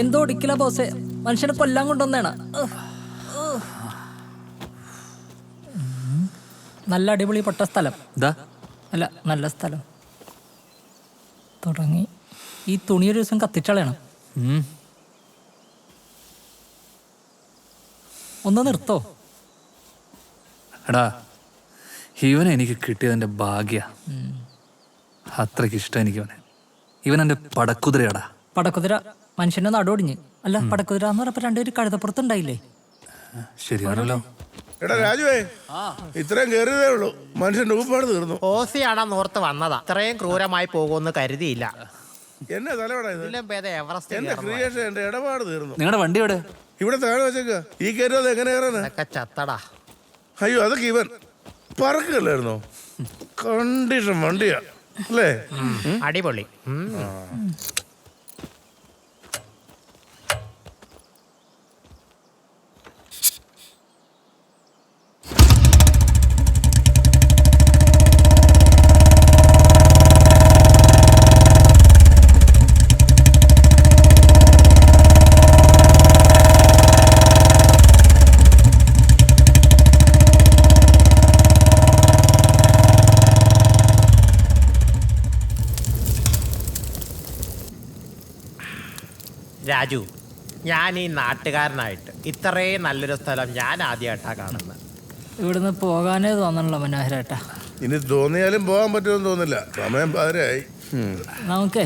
എന്തോ ഒടിക്കില്ല ബോസേ, മനുഷ്യനെ കൊല്ലാൻ കൊണ്ടുവന്നേണ്. നല്ല അടിപൊളി പൊട്ട സ്ഥലം. അല്ല, നല്ല സ്ഥലം. തുടങ്ങി. ഈ തുണി ഒരു ദിവസം കത്തിച്ചളയണം. ഒന്ന് നിർത്തോ? എടാ, ഇവനെ എനിക്ക് കിട്ടിയതെന്റെ ഭാഗ്യ. അത്രയ്ക്ക് ഇഷ്ടം എനിക്ക് ഇവനെ. ഇവൻ എന്റെ പടക്കുതിരയാടാ. പടക്കുതിര മനുഷ്യന്റെ നടുവൊടിഞ്ഞ്. അല്ല, പടക്കുതിര എന്ന് പറഞ്ഞപ്പോ രണ്ടുപേര് കഴുതപ്പുറത്തുണ്ടായില്ലേ? ശരിയാണല്ലോ. എടാ രാജുവേ, ഇത്രയും കയറിയതേ ഉള്ളൂ, മനുഷ്യന്റെ ഊപ്പാട് തീർന്നു. ഓസിയാണെന്ന് ഓർത്ത് വന്നതാ. ഇത്രയും ക്രൂരമായി പോകുമെന്ന് കരുതിയില്ല. എന്നെ തലവടാ ഇത്. എന്റെ ക്രിയേഷൻ, എന്റെ ഇടപാട് തീർന്നു. നിങ്ങളുടെ വണ്ടി എവിടെ? ഇവിടെ താഴെ വെച്ചേക്ക. ഈ കയറിയത് എങ്ങനെ കയറാനാ? ചത്തടാ. അയ്യോ, അതൊക്കെ ഇവൻ പറക്കല്ലായിരുന്നോ? കണ്ടീഷൻ വണ്ടിയാ അല്ലേ? അടിപൊളി. രാജു, ഞാൻ ഈ നാട്ടുകാരനായിട്ട് ഇത്രയും നല്ലൊരു സ്ഥലം ഞാൻ ആദ്യമായിട്ടാണ് കാണുന്നത്. ഇവിടുന്ന് പോകാനേ തോന്നണല്ലോ മനോഹരേട്ടാ. ഇനി തോന്നിയാലും പോകാൻ പറ്റുമെന്ന് തോന്നില്ല. സമയം പാതിരായി. നമുക്കേ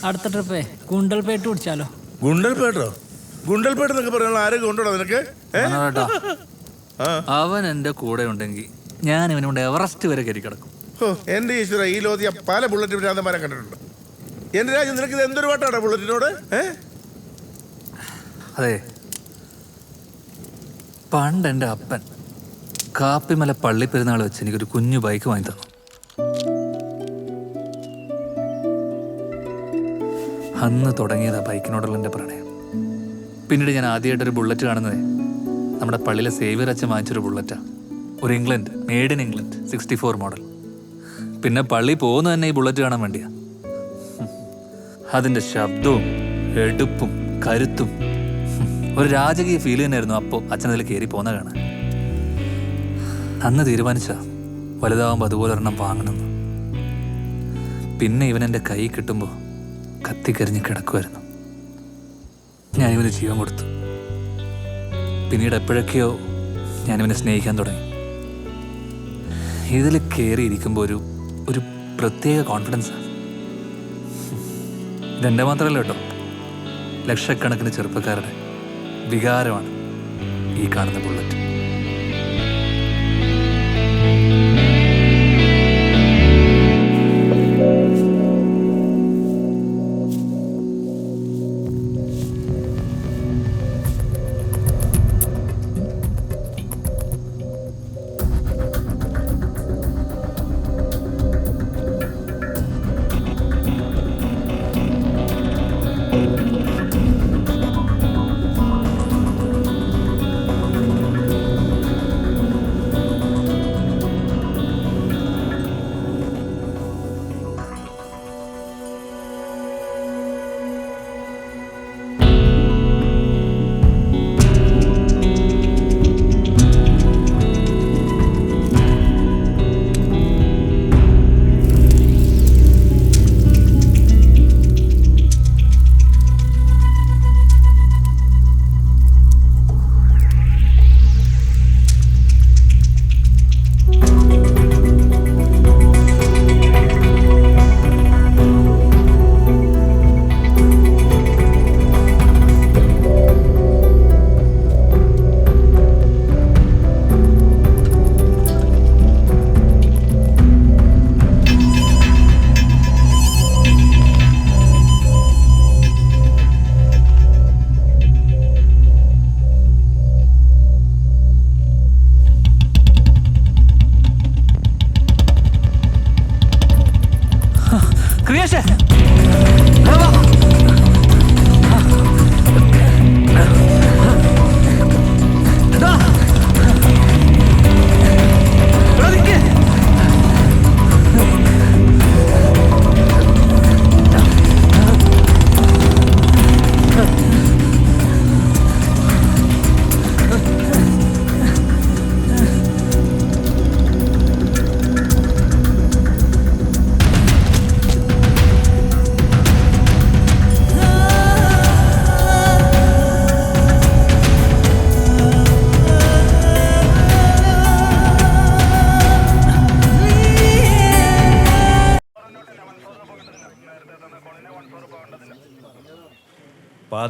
അടുത്ത ട്രിപ്പേ ഗുണ്ടൽപേട്ട് പിടിച്ചാലോ? ഗുണ്ടൽപേട്ടോ? ഗുണ്ടൽപേട്ട് എന്നൊക്കെ പറയാനുള്ള ആരും കൊണ്ടുണ്ടോ നിനക്ക്? അവൻ എന്റെ കൂടെ ഉണ്ടെങ്കിൽ ഞാൻ ഇവനോട് എവറസ്റ്റ് വരെ കയറി കിടക്കും. എന്റെ ഈശ്വര, ഈ ലോതിയ പല ബുള്ളറ്റ് ഭ്രാന്തന്മാരെ കണ്ടിട്ടുണ്ട്. എന്റെ രാജ്യം, നിനക്ക് ഇത് എന്തൊരു പാട്ടാണ് ബുള്ളറ്റിനോട്? അതെ, പണ്ട് എൻ്റെ അപ്പൻ കാപ്പിമല പള്ളിപ്പെരുന്നാൾ വെച്ച് എനിക്കൊരു കുഞ്ഞു ബൈക്ക് വാങ്ങി തന്നു. അന്ന് തുടങ്ങിയതാ ബൈക്കിനോടുള്ള എൻ്റെ പ്രണയം. പിന്നീട് ഞാൻ ആദ്യമായിട്ടൊരു ബുള്ളറ്റ് കാണുന്നത് നമ്മുടെ പള്ളിയിലെ സേവിയർ അച്ഛൻ വാങ്ങിച്ചൊരു ബുള്ളറ്റാണ്. ഒരു England, made in England 64 model. പിന്നെ പള്ളി പോകുന്നത് തന്നെ ഈ ബുള്ളറ്റ് കാണാൻ വേണ്ടിയാ. അതിൻ്റെ ശബ്ദവും എടുപ്പും കരുത്തും ഒരു രാജകീയ ഫീൽ തന്നെയായിരുന്നു. അപ്പോൾ അച്ഛനതിൽ കയറി പോകുന്ന കാണാൻ. അന്ന് തീരുമാനിച്ച വലുതാവുമ്പോൾ അതുപോലെ ഒരെണ്ണം വാങ്ങണമെന്ന്. പിന്നെ ഇവൻ എൻ്റെ കൈ കിട്ടുമ്പോൾ കത്തിക്കരിഞ്ഞ് കിടക്കുമായിരുന്നു. ഞാനിവന് ജീവൻ കൊടുത്തു. പിന്നീട് എപ്പോഴൊക്കെയോ ഞാനിവനെ സ്നേഹിക്കാൻ തുടങ്ങി. ഇതിൽ കയറിയിരിക്കുമ്പോൾ ഒരു പ്രത്യേക കോൺഫിഡൻസാണ്. ഇതെൻ്റെ മാത്രമല്ല കേട്ടോ, ലക്ഷക്കണക്കിന് ചെറുപ്പക്കാരുടെ വികാരമാണ് ഈ കാണുന്ന ബുള്ളറ്റ്.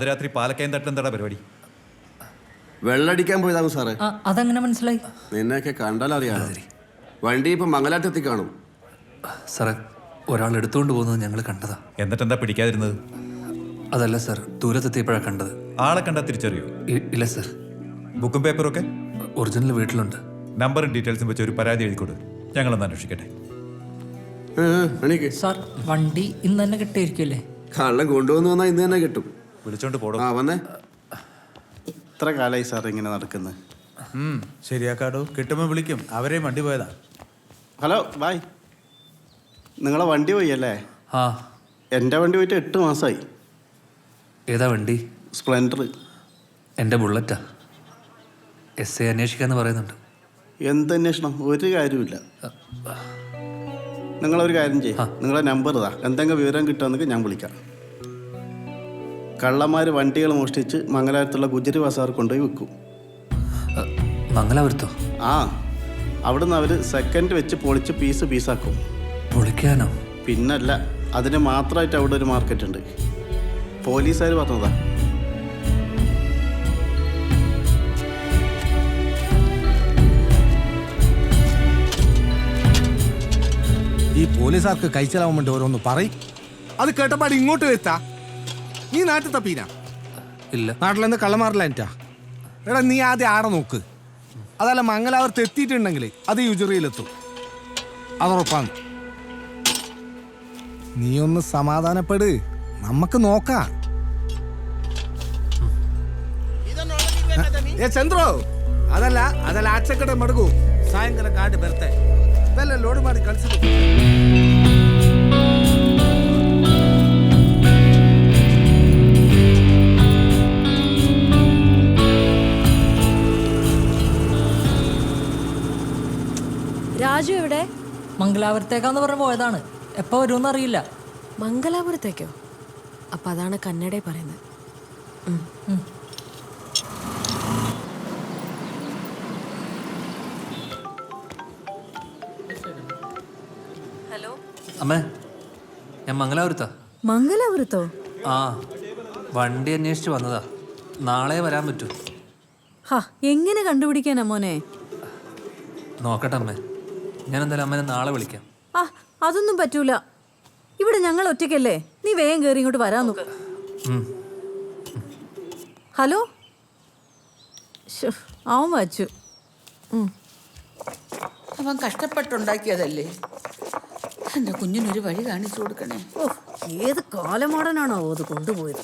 പാതിരാത്രി പാലക്കയം തട്ടെന്താടാ പരിപാടി? വെള്ളടിക്കാൻ പോയതാകും സാറേ. ആ അതെങ്ങനെ മനസ്സിലായി? നിന്നെയൊക്കെ കണ്ടാലറിയാം. വണ്ടി ഇപ്പൊ മംഗലാറ്റെത്തി കാണും. സാറേ, ഒരാൾ എടുത്തുകൊണ്ട് പോകുന്നത് ഞങ്ങൾ കണ്ടതാ. എന്നിട്ടെന്താ പിടിക്കാതിരുന്നത്? അതല്ല സാർ, ദൂരത്തെത്തിയപ്പോഴാണ് കണ്ടത്. ആളെ കണ്ടാ തിരിച്ചറിയോ? ഇല്ല സാർ. ബുക്കും പേപ്പറും ഒക്കെ ഒറിജിനൽ വീട്ടിലുണ്ട്. നമ്പറും ഡീറ്റെയിൽസും വെച്ച് ഒരു പരാതി എഴുതിക്കൊടു. ഞങ്ങളൊന്ന് അന്വേഷിക്കട്ടെ. എനിക്ക് സാർ വണ്ടി ഇന്ന് തന്നെ കിട്ടിയിരിക്കുമല്ലേ? കള്ളം കൊണ്ടുവന്നു വന്നാൽ ഇന്ന് തന്നെ കിട്ടും. വിളിച്ചോണ്ട് പോടോ. ആ വന്നേ. എത്ര കാലമായി സാർ ഇങ്ങനെ നടക്കുന്നത്? ശരിയാക്കാടോ, കിട്ടുമ്പോൾ വിളിക്കും. അവരെ വണ്ടി പോയതാ. Hello bye. നിങ്ങളെ വണ്ടി പോയി അല്ലേ? ആ. എൻ്റെ വണ്ടി പോയിട്ട് 8 മാസമായി. ഏതാ വണ്ടി? സ്പ്ലെൻഡർ. എൻ്റെ ബുള്ളറ്റാ. SI അന്വേഷിക്കാന്ന് പറയുന്നുണ്ട്. എന്ത് അന്വേഷണം? ഒരു കാര്യമില്ല. നിങ്ങളൊരു കാര്യം ചെയ്യും, നിങ്ങളെ നമ്പർ ഇതാ. എന്തെങ്കിലും വിവരം കിട്ടുമെന്നൊക്കെ ഞാൻ വിളിക്കാം. കള്ളന്മാർ വണ്ടികൾ മോഷ്ടിച്ച് മംഗലാപുരത്തുള്ള ഗുജറി ബസാർ കൊണ്ടുപോയി വിൽക്കും. മംഗലാപുരത്തോ? ആ, അവിടുന്ന് അവർ സെക്കൻഡ് വെച്ച് പൊളിച്ച് പീസാക്കും. പൊളിക്കാനോ? പിന്നല്ല, അതിന് മാത്രമായിട്ട് അവിടെ ഒരു മാർക്കറ്റ് ഉണ്ട്. പോലീസുകാർ പറഞ്ഞതാ. ഈ പോലീസുകാർക്ക് കഴിച്ചാലാവാൻ വേണ്ടി ഓരോന്ന് പറയും. അത് കേട്ടപ്പാട് ഇങ്ങോട്ട് വരുത്താ. നീ നാട്ടിൽ തപ്പീനാ? ഇല്ല. നാട്ടിൽ നിന്ന് കള്ളമാറില്ല എനിറ്റാ. എടാ നീ ആദ്യം ആടെ നോക്ക്. അതല്ല മംഗലാപുരത്ത് എത്തിയിട്ടുണ്ടെങ്കിൽ അത് യുജറിയിലെത്തും. അതുറപ്പാണ്. നീ ഒന്ന് സമാധാനപ്പെട്, നമുക്ക് നോക്കാം. ಚಂದ್ರು ಅದಲ್ಲ ಆಚೆ ಕಡೆ ಮಡಗು. ಸಾಯಂಕಾಲ ಗಾಡಿ ಬರ್ತೆ. ಬೆಲ್ಲ ಲೋಡ್ ಮಾಡಿ ಕಳಿಸಿದ್ರು. രാജു എവിടെ? മംഗലാപുരത്തേക്കാന്ന് പറഞ്ഞ് പോയതാണ്. എപ്പോ വരുമെന്ന് അറിയില്ല. മംഗലാപുരത്തേക്കോ? അപ്പൊ അതാണ് കന്നഡ പറയുന്നത്. ഹലോ അമ്മേ, ഞാൻ മംഗലാപുരത്താ. മംഗലാപുരത്തോ? ആ, വണ്ടി അന്വേഷിച്ച് വന്നതാ. നാളെ വരാൻ പറ്റൂ? എങ്ങനെ കണ്ടുപിടിക്കാനാ മോനെ? നോക്കട്ടെ അമ്മേ. ഞാൻ എന്തായാലും അമ്മേനെ നാളെ വിളിക്കാം. അതൊന്നും പറ്റൂല. ഇവിടെ ഞങ്ങൾ ഒറ്റയ്ക്കല്ലേ. നീ വേഗം കയറി ഇങ്ങോട്ട് വരാൻ നോക്ക്. ഹലോ, അവൻ വച്ചു. അവൻ കഷ്ടപ്പെട്ടുണ്ടാക്കിയതല്ലേ. എൻ്റെ കുഞ്ഞിനൊരു വഴി കാണിച്ചു കൊടുക്കണേ. ഏത് കാലമോടനാണോ അത് കൊണ്ടുപോയത്?